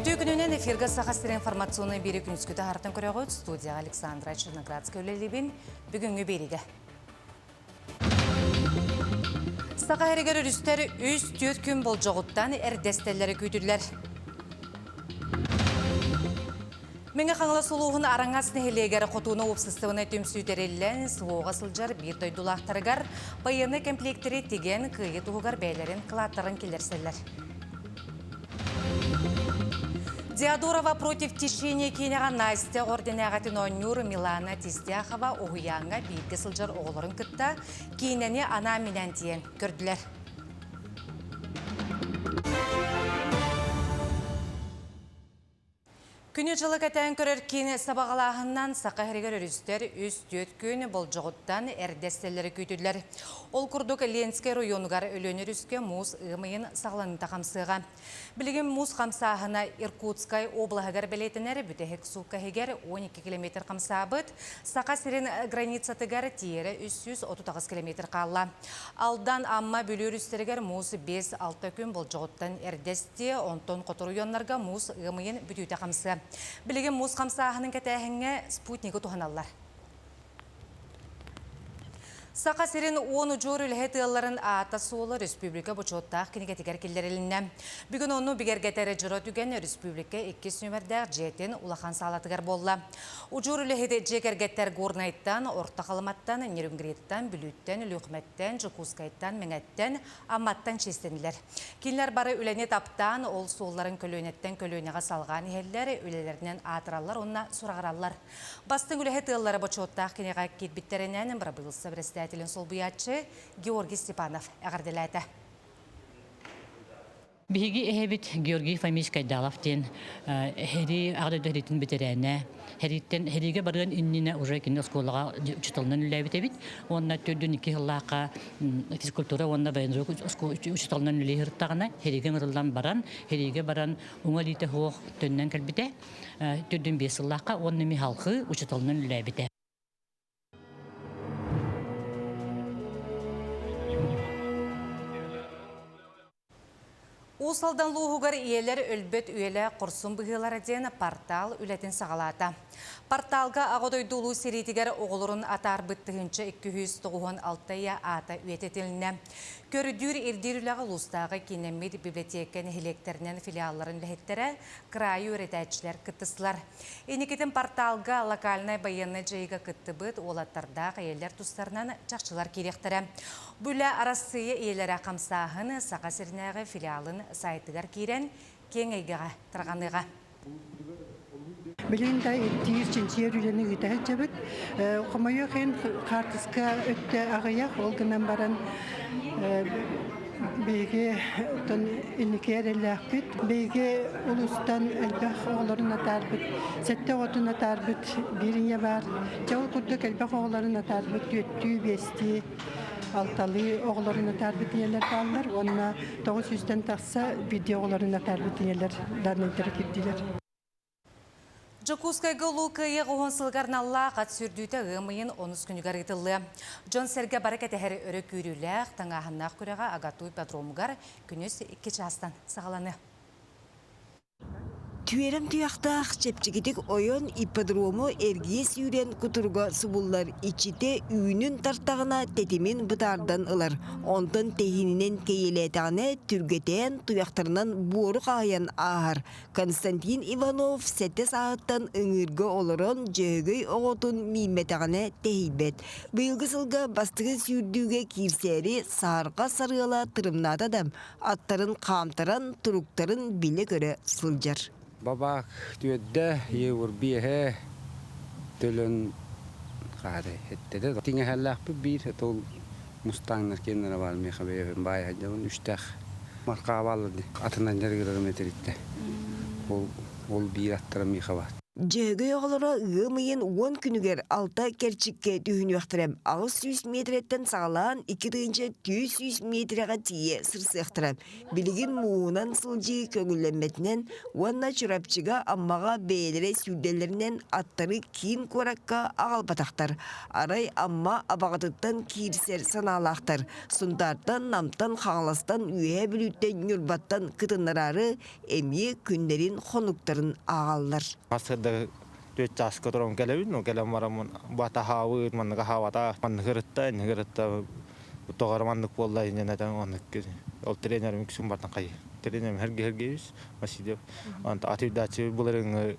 Күтүү күнүнен эфирге сахастыр информационный бери күнүскүтө хартын көрөгөт студия Александра Черноградская өлелибин бүгүнгү бериге. Сака херегер үрүстер үз түйөт күн болжогуттан эрдестелери күйдүрлер. Меңе қаңла сұлуғын араңасыны хелегері қотуыны опсыстығыны төмсүйдерелілен сұлуға сылжар бір дойдулақтарығар байыны комплектері теген күйі тұғығар бәйлерін қылаттарын келерселер. Диадорова против тишения кейнеға Настя орденағатын ойнур Милана Тистяхова оғыянға бейді сылжар оғылырын күтті кейнені ана менен тиен көрділер. Күні жылы кәтән көрер кейіні сабағалағынан сақа херегер өрістер үз түйет күні бол жоғыттан әрдестелері көйтілер. Ол күрдік Ленскай районығар өлөнер үске мұз ұғымайын сағланын тақамсыға. Білігім мұз қамсағына Иркутскай облағығар бәлетінер бүтәхек суққа хегер 12 км қамсабыд, сақа сирен границатығар тиері 339 км қалла. Алдан амма бөлі өрістерігер мұз 5-6 күн бол жоғыттан әрдесте, онтон қотыр ұйонларға мұз ұғымайын бүтүйті қамсы. Білеген мұз қамсағының кәтәхіңе спутнигі тұханалар. Сақа сирен 10 жор үлхеті ұлларын ата солы республика бұчоттақ кенегетігер келдерілінне. Бүгін оны бігергетері жыра түген республика 2 нөмірдәр жетін улахан салатығар болла. Ұжор үлхеті жекергеттер горнайттан, орта қалыматтан, нерүнгіреттен, бүліттен, үліқметтен, жүкускайттан, меңеттен, амматтан честенілер. Келер бары үлене таптан, ол солларын көлөнеттен көлөнеға салған елдер үлелерінен атыралар, онына сұрағыралар. Бастың үлхеті ұллары бұчоттақ кенеға кетбіттерінен бірабылысы бірістәтілін сол бұятшы Георгий Степанов әғарделәді. Биги эбит Георгий Фомич Кайдаловтен хери агдыдыритин битерәне хериге барган иннине уже кине школага учитылнын үләбитебит онна төдүн 2 жыллака физкультура онна бензо учитылнын үләһиртагына хериге мырылдан баран хериге баран уңалите хох төннән калбите төдүн 5 жыллака онны ми халкы учитылнын үләбите. Усалдан луғығар иелер өлбет үйелі құрсын бұғылары ден портал үлетін сағалата. Порталға ағыдойдулу серетігер оғылырын атар бұттығыншы 296 ата үйететіліне. Көрідүр ердеріліғі лұстағы кенеммет библиотеканы электерінен филиалларын ләхеттері крайы өретәтшілер күттісілер. Енекетін порталға локальнай байынны жайға күтті бұд олаттардағы иелер тұстарынан чақшылар керектірі. Бүлі арасыйы иелері қамсағын сақа сірінәғы филиалын сайтыгар кирен кең айгаға тұрғаныға. Білін да тиірчінші ерілені үйтәғі жабыд. Қомайы қен қартысқа өтті ағаяқ олғынан баран бейге инекер әліғ бүт. Бейге ұлыстан әлбәқ оғыларын атар бүт. Сәтті оғытын атар бүт. Беріне бар. Жауыл күрдік әлбәқ оғыларын атар бүт. Өтті, бесті. Алталы оғыларына тәрбітінелер балылар, онына 900-ден тақса видео оғыларына тәрбітінелер дарнайдары кептілер. Жокускайғы луқайы ғуынсылғарны Алла қат сүрдүйті ғымайын 10 күнігар етілі. Джон Серге баракеті әрі өрі көріліғ, таңағыннақ көреға ағатуй патромығар күніз 2 жастан сағаланы. Түйерім tuyaqtaq çepçigitik oyun ipodromu ergies yüren kuturga subullar içite üyünün tartağına tetimin bıtardan ılar. Ondan tehininin keyeletağına türgeten tuyaqtarından boru qayan ağır. Konstantin Ivanov 7 saattan ıngırga oluran jögöy oğutun mimetağına tehibet. Bıyılgı sılga bastığı sürdüğe kirseri sarga sarıla tırımnat adam. Atların kamtaran turuktarın bile göre sılcar. Babak tüyedde yevur bihe tölün qade hette. Tinge hallaq bir tol mustanglar kendine var mı xabe bay hajavun 3 taq marqa baldı. Atından jargırır meteritte. Ol bir attara mi xabat. Жөгі оғылары ғымайын 10 күнігер 6 керчикке түйін өқтірем. 600 метреттен сағалан 200 метрға тие сырсы өқтірем. Білігін мұғынан сылжы көңілленметінен, онна чұрапчыға аммаға бәйлері сүрделерінен аттары кейін көракка ағалбатақтар. Арай амма абағатыттан кирсер саналақтар. Сұнтартан, намтан, қаңластан, үйе біліттен, нүрбаттан кытынырары әмие күндерін қонуктарын ағалдар. Төт часка турам келебин, но келем барамын бата хавы, манга хавата, ман гырытта тогармандык болду иненетен онык. Ол тренерим кишим бартан кай. Тренерим хергебис, масидеп. Анта ативдачы буларың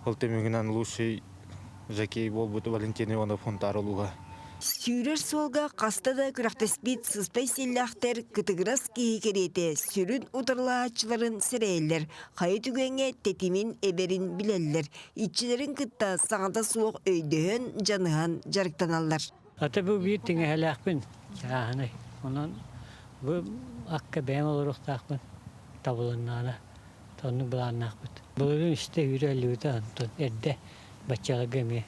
ол темигинен лучший жаки болбуту Валентин Иванов фонтарулуга. Сүйрер солға қастада күрақтеспет сыспай селлақтер кытыгырас кейкереті сүрін ұтырлаачыларын сірейлер. Қайы түгенге тетімін эберін білелер. Итчілерін кытта саңада суық өйдіғін жаныған жарықтаналар. Ата бұл бір теңе әләқпін. Жағаны. Онан бұл аққа бәйім олырықтақпын. Табылыннаны. Тоның бұланнақпын. Бұлырын іште үйрі әліуді антон. Әрді бачаға гөме.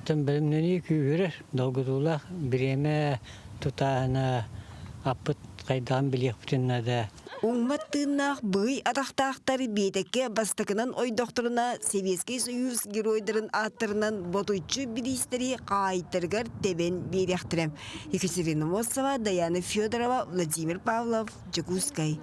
Тын білімнені күйірір. Долгыдулақ біреме тұтағына апыт қайдаған білек бүтіннада. Уңматтыыннақ бұй атақтақтары бетекке бастықынан ой докторына Советский Союз геройдарын аттырынан ботуйчу билистері қайттырғар тебен беректірем. Екатерина Мосова, Даяна Федорова, Владимир Павлов, Джакускай.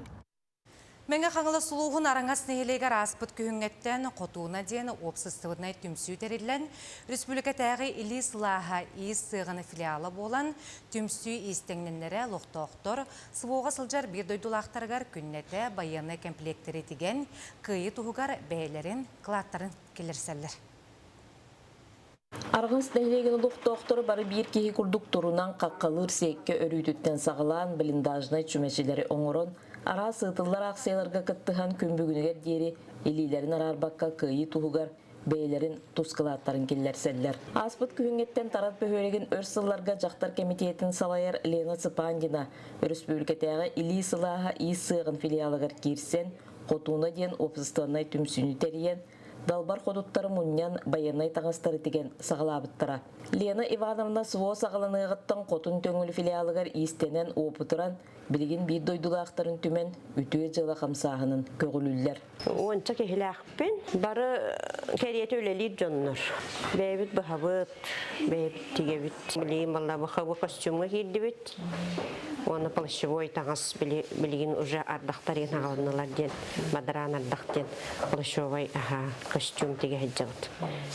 Менге қаңылы сұлуғын араңас нехелегер аспыт күйіңеттен қотуына дейін опсыстығына түмсүй терілен Республика тәғі илі сылаға иіс сығыны филиалы болан түмсүй истеңненлері лоқтоқтор сұлуға сылжар бір дойдулақтарғар күннеті байыны комплектері теген күйі тұғығар бәйлерін, қылаттарын келерселер. Арғынс дәйлеген лоқтоқтор бары бір кейі күрдік тұрынан қаққалыр секке өрүйдіктен сағылан біліндажына чүмешелері оңырын ара сытылар ақсайларға кыттыған күнбүгінігер дері елейлерін арарбаққа күйі тұғығар бәйлерін тұскылаттарын келерселер. Аспыт күйіңеттен тарат бөхөреген өрсылларға жақтар комитетін салайар Лена Цыпандина Республикатағы илі сылаға иіс сығын филиалығыр кирсен, қотуына ден опсыстанай түмсүні терген, далбар қодуттары мұннян баянай таңыстары теген сағалабыттыра. Лена Ивановна суо сағаланығыттан қотун төңіл филиалығыр иістенен опытыран, білген бір дойдулақтарын түмен үтіе жылы қамсағының көгілілер. Онша кехіләқпен бары кәриеті өлелер жонныр. Бәйбіт бұхабыт, бәйбіт тегебіт. Білейім алла бұхабы костюмға керді біт. Оны полышевой таңыз білген уже ардақтарын ағалыналар ден, мадаран ардақтен полышевой костюм теге хәджабыт.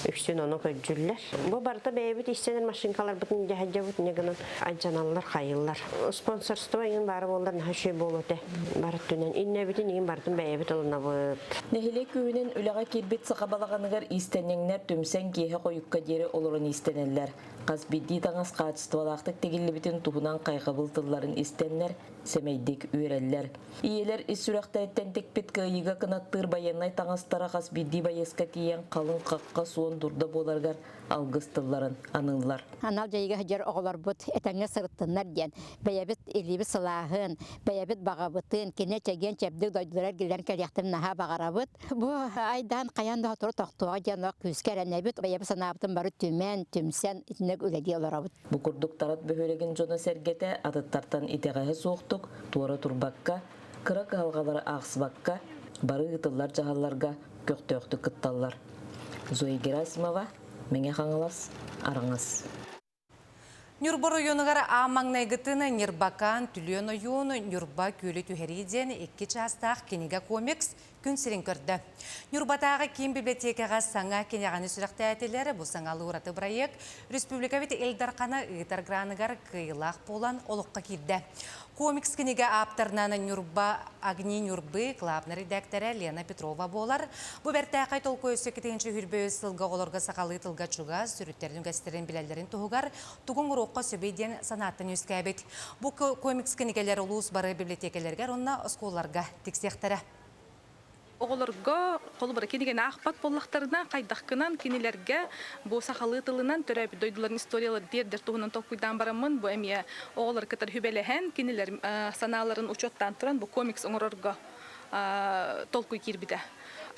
Үксін оны көджүллер. Бұл барда бәйбіт истенер машинкалар бұтын хәджабыт негінің анчаналар, қайылар. Спонсорство ең бары болдар нәші болуды. Бары түнен инне бітін ең бардың бәйбіт олына бұд. Нәхіле күйінен үліға кербет сақабалағанығар истенеңнер түмсен кейі қойыққа дері олырын истенелер. Қаз бидді таңыз қатыстывалақтық тегілі бітін туғынан қайғы бұлтыларын истеннер, семейдік үйрелер. Иелер исүрәқті әттен текпет күйіға кынаттыр баянай таңыстара қаз бидді байесқа кейен қалың қаққа суын дұрда боларғар алғыстыларын анылар. Анал жайға жер оғылар бұд, әтәңе сырыттынлар ден. Бәйәбіт елебі сылағын, бәйәбіт бағабытын, кене чәген чәбдік дойдылар келдерін кәлияқтым наға бағарабыт. Бұ айдан қаянда тұры тоқтуға ден күскер әнәбіт, бәйәбі санабытын бары түмен, түмсен, итінек үләде оларабыт. Бұ күрдік тарат бөхөлеген жона сәргеті адыттартан итеғағы соқтық, туары турбаққа, қырық алғалары ақсыбаққа, бары ұтылар жағаларға көқтөқті күтталар. Зои Герасимова, Менге қаңылас, араңас. Нюрба районығар амаңнай гытыны Нирбакан, Түлен ойуыны Нюрба көлі түхериден 2 частақ кенеге комикс күн сирен көрді. Нюрбатағы кем библиотекаға саңа кенеғаны сүріқті әтелері бұл саңалы ұраты проект Республика бет Элдарқаны ұйтар гранығар кыйлақ болан олыққа келді. Комикс кенеге аптарнаны Нюрба Агни Нюрбы клабны редакторы Лена Петрова болар. Бұл бәртәқай толқы өсі кетенші хүрбе сылға оларға сақалы тылға чуға сүріттердің гәстерін біләлерін тұғығар тұғын ұрыққа сөбейден санаттын өскәбет. Бұл комикс кенегелер ұлыс бары библиотекалерге онна осколарға тексектері. Оғылырға қолы бары кенеген ақпат боллақтарына қайдаққынан кенелерге бұл сақалы тылынан түрәбі дойдыларын историялар дердер тұғынан тоққыйдан барамын. Бұл әмия оғылыр кітір хүбелеген кенелер саналарын ұчоттан тұран бұл комикс оңырырға толқой кербіді.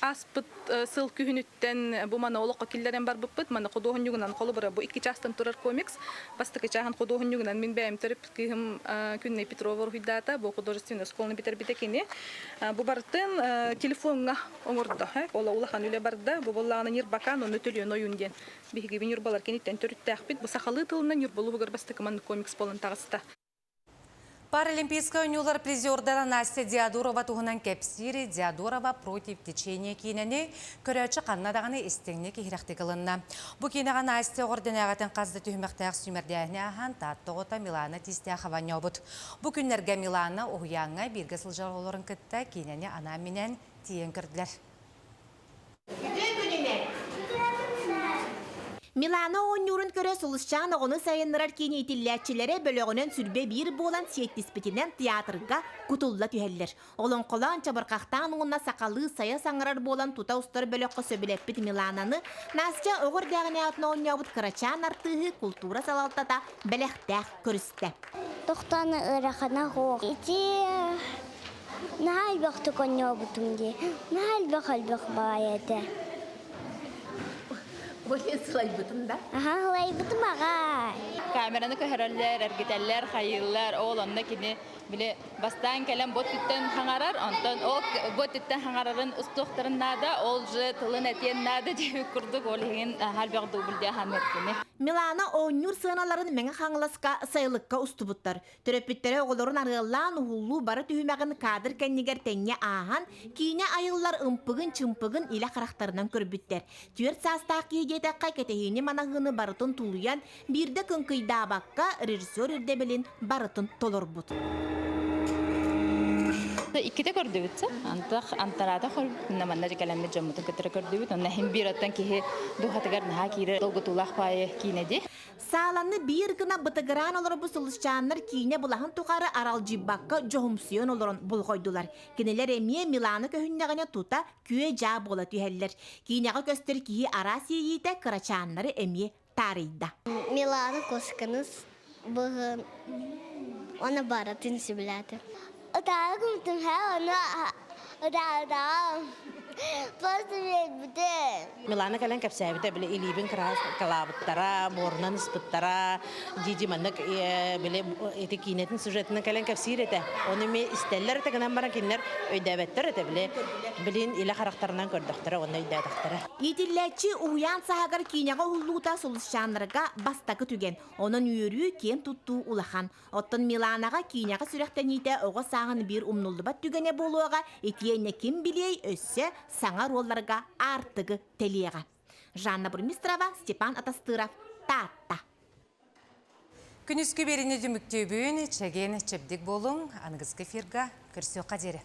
аспыт сыл күһүнүттен бу мана олоққа киллерен бар быппыт мана кодоһун югунан колу бара бу икки частан турар комикс бастыкы чахан кодоһун югунан мин бәйм төрүп кыһым күнне Петрова руйдата бу художественный школны битер битекени бу бартын телефонга оңордо ола улахан үле барда бу боллаганы нирбакан оны төлөөн оюнден биги бин юрбалар кенеттен төрүттәхбит бу сахалы тылынан юрбалу бастыкы мана комикс болон тагыста. Паралимпийская ойнулар призердара Настя Диадурова туғынан кепсири Диадурова против течения кинени көрәчі қаннадағаны істеңне кейіректі қылынна. Бұ кинеға Настя орденағатын қазды түймектәқ сүймердәғіне ахан таттығыта Милана тистәқ авanya бұд. Бұ күнлерге Милана оғияңа бірге сылжар оларын күтті кинені ана менен тиен көрділер. Milana oynurun köre soluşcan oğunu sayındırar kini itilliyatçilere bölüğünün sürbe bir boğulan siyettispetinen tiyatrga kutulla tüheller. Olun kolan çabırqaqtan oğuna sakalı saya sanırar boğulan tuta ustar bölüqqa söbüleppit Milana'nı Nasca oğur dağını atına oynayabıt kıraçan artığı kultura salaltata bələxtəq körüste. Toxtanı ıraqana qoğ. İti nahal baxtıq oynayabıtım diye. Nahal baxal bayədə. Böyle sılayıbıtın da? Aha, sılayıbıtım ağa. Kameranı köhərərlər, ərgitərlər, xayırlar, oğlanına kini bile bastan kelen bot tütten hangarar, ondan o bot tütten hangararın ustoqtarın nada, olcu tılın etiyen nada diye kurduk, olağın halbaq dubuldiya hamerkini. Milana oynur sığınaların meni hanglaska sayılıkka ustubutlar. Töröpüttere oğulların arığılan uhullu barı tühümağın kadır kenniger tenge ahan, kine ayıllar ımpıgın çımpıgın ile karakterinin körbütter. Tüyert sastaki yedekkay ketehini manahını barıtın tuluyan, bir de kınkıyda bakka rejissör irdebelin barıtın tolorbut. İkide gördüğütse, antarada xol namanna kalamne jamutun ketere gördüğüt, onna hem bir atan ki duhatagar naha kire dolgutulaq paye kinedi. Sağlanı bir gına bıtıgıran olur bu sılışcanlar kine bulahın tukarı aral jibbakka johumsiyon olurun bulgoydular. Kineler emiye Milan'ı köhünnegine tuta küye jab ola tüheller. Kineğe göster ki arasiyite kıraçanları emiye tarihda. Milana koşkanız bugün ona baratın sibilatı. Udağı kumtum ha onu udağı. Milana kalen kapsayıbıda bile ilibin kalabıttara, mornan ispıttara, cici mannak bile etikinetin sujetini kalen kapsirete. Onu me isteller tekenem baran kinler ödevetler ete bile bilin ila karakterinden gördüktara, onu ödevektara. Yitilletçi uyan sahagar kinyaga hulluta soluşanlarga bastakı tügen. Onun yürüyü ken tuttuğu ulahan. Ottun Milanaga kinyaga sürekten yite oğa sağın bir umnuldubat tügene boluğa etiyene kim biley össe sana rollarga artığı teliyaga. Жанна Бурмистрова, Степан Атастыров, Тата. Күнүскү берини дүмүктүүбүн чеген чепдик болуң, аныңызгы фирга көрсө кадери.